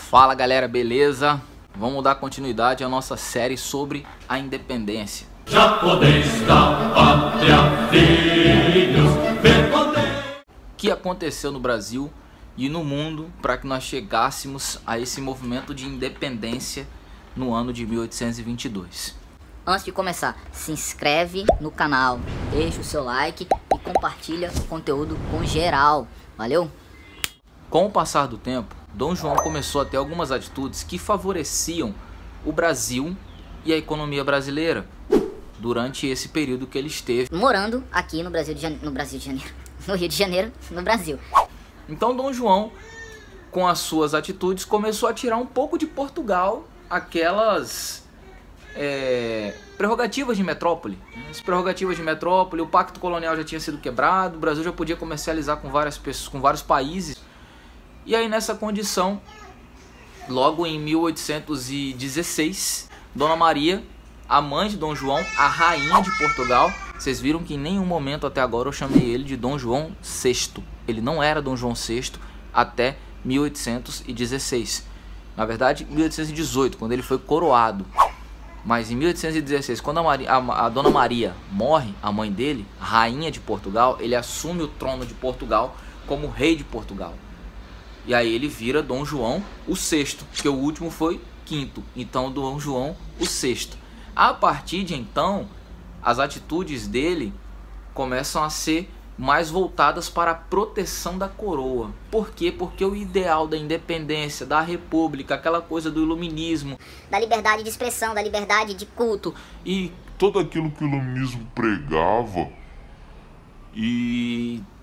Fala galera, beleza? Vamos dar continuidade à nossa série sobre a independência. Japonês da pátria, filhos, O que aconteceu no Brasil e no mundo para que nós chegássemos a esse movimento de independência no ano de 1822? Antes de começar, se inscreve no canal, deixa o seu like e compartilha o conteúdo com geral. Valeu? Com o passar do tempo, Dom João começou a ter algumas atitudes que favoreciam o Brasil e a economia brasileira durante esse período que ele esteve Morando aqui no no Rio de Janeiro, no Brasil. Então Dom João, com as suas atitudes, começou a tirar um pouco de Portugal aquelas prerrogativas de metrópole. As prerrogativas de metrópole, o pacto colonial já tinha sido quebrado, o Brasil já podia comercializar com várias pessoas, com vários países. E aí nessa condição, logo em 1816, Dona Maria, a mãe de Dom João, a rainha de Portugal, vocês viram que em nenhum momento até agora eu chamei ele de Dom João VI. Ele não era Dom João VI até 1816. Na verdade, 1818, quando ele foi coroado. Mas em 1816, quando a Dona Maria morre, a mãe dele, rainha de Portugal, ele assume o trono de Portugal como rei de Portugal. E aí ele vira Dom João o VI, porque o último foi quinto. Então Dom João o VI. A partir de então, as atitudes dele começam a ser mais voltadas para a proteção da coroa. Por quê? Porque o ideal da independência, da república, aquela coisa do iluminismo, Da liberdade de expressão, da liberdade de culto. e Tudo aquilo que o iluminismo pregava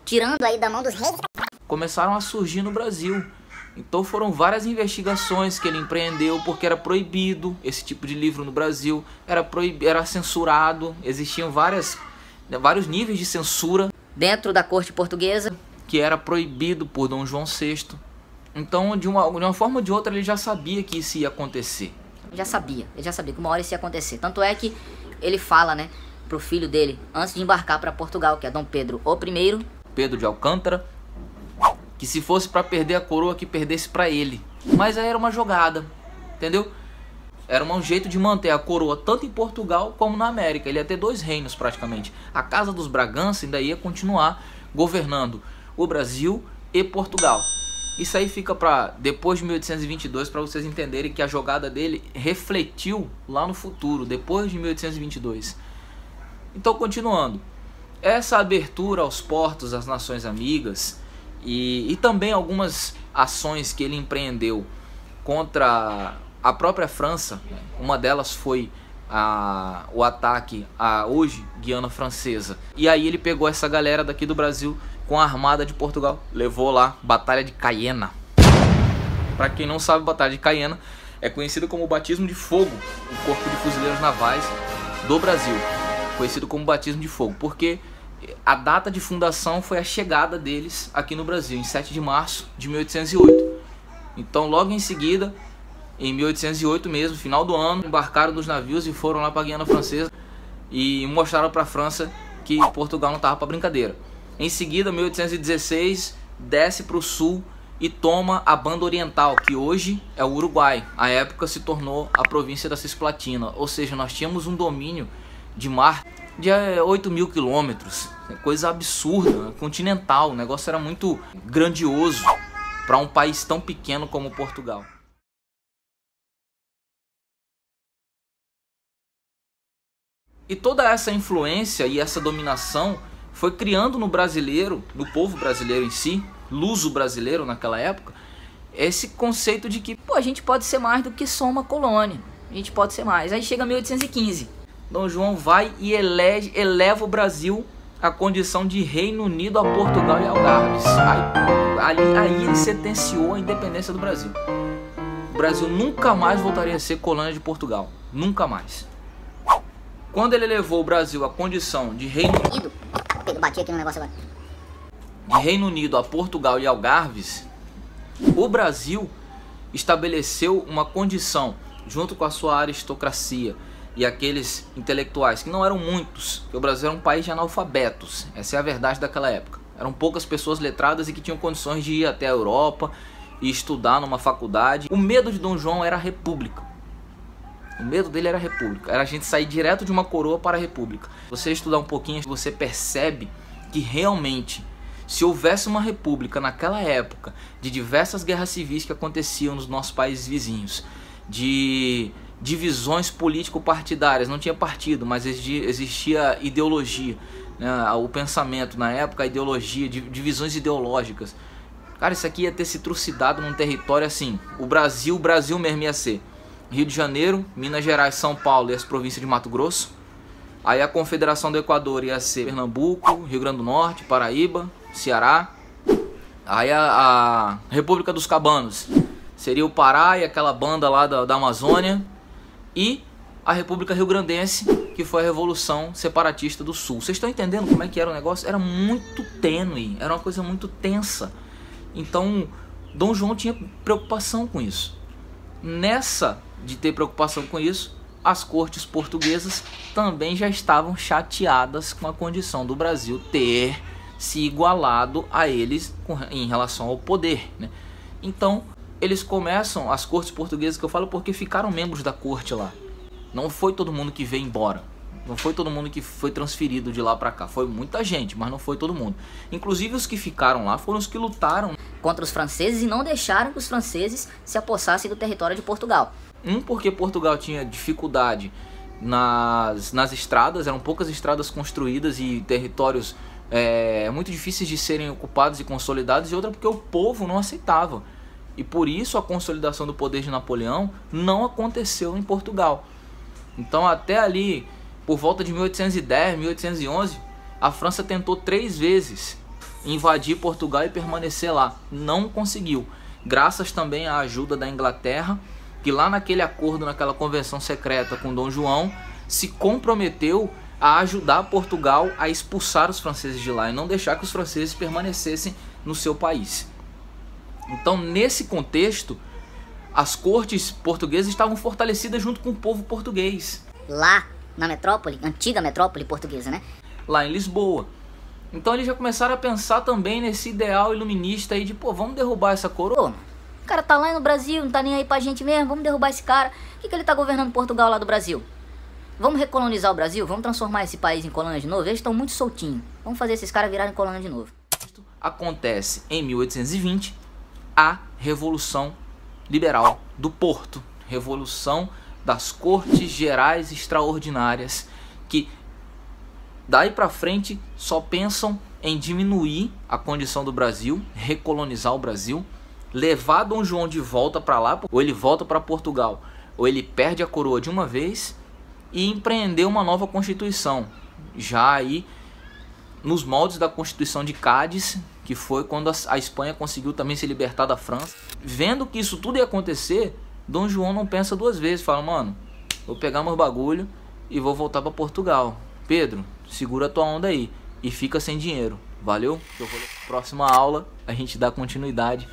Tirando aí da mão dos reis. começaram a surgir no Brasil. Então foram várias investigações que ele empreendeu, porque era proibido esse tipo de livro no Brasil, era censurado, existiam vários níveis de censura Dentro da corte portuguesa. que era proibido por Dom João VI. Então, de uma forma ou de outra, ele já sabia que isso ia acontecer. Ele já sabia que uma hora isso ia acontecer. Tanto é que ele fala, né, pro filho dele, antes de embarcar para Portugal, que é Dom Pedro I, Pedro de Alcântara, que se fosse para perder a coroa, que perdesse para ele. Mas aí era uma jogada, entendeu? Era um jeito de manter a coroa tanto em Portugal como na América. Ele ia ter dois reinos praticamente. A Casa dos Bragança ainda ia continuar governando o Brasil e Portugal. Isso aí fica para depois de 1822, para vocês entenderem que a jogada dele refletiu lá no futuro, depois de 1822. Então, continuando. Essa abertura aos portos das nações amigas e também algumas ações que ele empreendeu contra a própria França. Uma delas foi o ataque à hoje Guiana Francesa. E aí ele pegou essa galera daqui do Brasil com a armada de Portugal, levou lá Batalha de Caiena. Para quem não sabe, Batalha de Caiena é conhecido como o batismo de fogo, o corpo de fuzileiros navais do Brasil, conhecido como batismo de fogo, porque a data de fundação foi a chegada deles aqui no Brasil, em 7 de março de 1808. Então logo em seguida, em 1808 mesmo, final do ano, embarcaram nos navios e foram lá para a Guiana Francesa e mostraram para a França que Portugal não estava para brincadeira. Em seguida, 1816, desce para o sul e toma a Banda Oriental, que hoje é o Uruguai. À época se tornou a província da Cisplatina, ou seja, nós tínhamos um domínio de mar de 8.000 quilômetros, coisa absurda, continental. O negócio era muito grandioso para um país tão pequeno como Portugal. E toda essa influência e essa dominação foi criando no brasileiro, no povo brasileiro em si, luso brasileiro naquela época, esse conceito de que Pô, a gente pode ser mais do que só uma colônia. A gente pode ser mais. Aí chega 1815. Dom João vai e eleva o Brasil à condição de Reino Unido a Portugal e Algarves. Aí ele sentenciou a independência do Brasil. O Brasil nunca mais voltaria a ser colônia de Portugal. Nunca mais. Quando ele elevou o Brasil à condição de Reino Unido, Bati aqui no negócio agora. de Reino Unido a Portugal e Algarves, o Brasil estabeleceu uma condição, junto com a sua aristocracia e aqueles intelectuais, que não eram muitos, porque o Brasil era um país de analfabetos, essa é a verdade daquela época. Eram poucas pessoas letradas e que tinham condições de ir até a Europa e estudar numa faculdade. O medo de Dom João era a república. O medo dele era a república, era a gente sair direto de uma coroa para a república. Você estudar um pouquinho, você percebe que realmente, se houvesse uma república naquela época, de diversas guerras civis que aconteciam nos nossos países vizinhos, de divisões político-partidárias, não tinha partido, mas existia ideologia, né? O pensamento na época, a ideologia, divisões ideológicas. Cara, isso aqui ia ter se trucidado num território assim, o Brasil mesmo ia ser Rio de Janeiro, Minas Gerais, São Paulo e as províncias de Mato Grosso. Aí a Confederação do Equador ia ser Pernambuco, Rio Grande do Norte, Paraíba, Ceará. Aí a República dos Cabanos seria o Pará e aquela banda lá da Amazônia. E a República Rio-Grandense, que foi a Revolução Separatista do Sul. Vocês estão entendendo como é que era o negócio? Era muito tênue, era uma coisa muito tensa. Então, Dom João tinha preocupação com isso. Nessa de ter preocupação com isso, as cortes portuguesas também já estavam chateadas com a condição do Brasil ter se igualado a eles em relação ao poder, né? Então, eles começam, as cortes portuguesas, que eu falo porque ficaram membros da corte lá. Não foi todo mundo que veio embora. Não foi todo mundo que foi transferido de lá pra cá. Foi muita gente, mas não foi todo mundo. Inclusive os que ficaram lá foram os que lutaram contra os franceses e não deixaram que os franceses se apossassem do território de Portugal. Porque Portugal tinha dificuldade nas estradas, eram poucas estradas construídas e territórios muito difíceis de serem ocupados e consolidados, e outra porque o povo não aceitava. E por isso a consolidação do poder de Napoleão não aconteceu em Portugal. Então até ali, por volta de 1810, 1811, a França tentou 3 vezes invadir Portugal e permanecer lá. Não conseguiu. Graças também à ajuda da Inglaterra, que lá naquele acordo, naquela convenção secreta com Dom João, se comprometeu a ajudar Portugal a expulsar os franceses de lá e não deixar que os franceses permanecessem no seu país. Então, nesse contexto, as cortes portuguesas estavam fortalecidas junto com o povo português. Lá na metrópole, antiga metrópole portuguesa, né? Lá em Lisboa. Então eles já começaram a pensar também nesse ideal iluminista aí de, pô, vamos derrubar essa coroa. O cara tá lá no Brasil, não tá nem aí pra gente mesmo, vamos derrubar esse cara. O que ele tá governando Portugal lá do Brasil? Vamos recolonizar o Brasil? Vamos transformar esse país em colônia de novo? Eles estão muito soltinhos. Vamos fazer esses caras virarem colônia de novo. Acontece em 1820 a Revolução Liberal do Porto. Revolução das Cortes Gerais Extraordinárias, que daí pra frente só pensam em diminuir a condição do Brasil, recolonizar o Brasil, levar Dom João de volta para lá, ou ele volta para Portugal, ou ele perde a coroa de uma vez e empreender uma nova Constituição, já aí nos moldes da Constituição de Cádiz, que foi quando a Espanha conseguiu também se libertar da França. Vendo que isso tudo ia acontecer, Dom João não pensa 2 vezes, fala, mano, vou pegar meus bagulho e vou voltar para Portugal. Pedro, segura a tua onda aí e fica sem dinheiro, valeu? Próxima aula a gente dá continuidade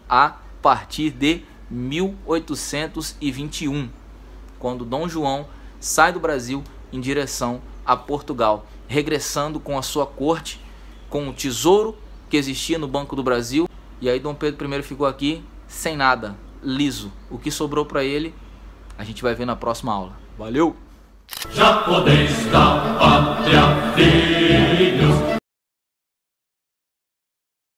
a partir de 1821, quando Dom João sai do Brasil em direção a Portugal, regressando com a sua corte, com o tesouro que existia no Banco do Brasil. E aí Dom Pedro I ficou aqui sem nada, liso. O que sobrou para ele, a gente vai ver na próxima aula. Valeu! Já podeis da pátria, filhos,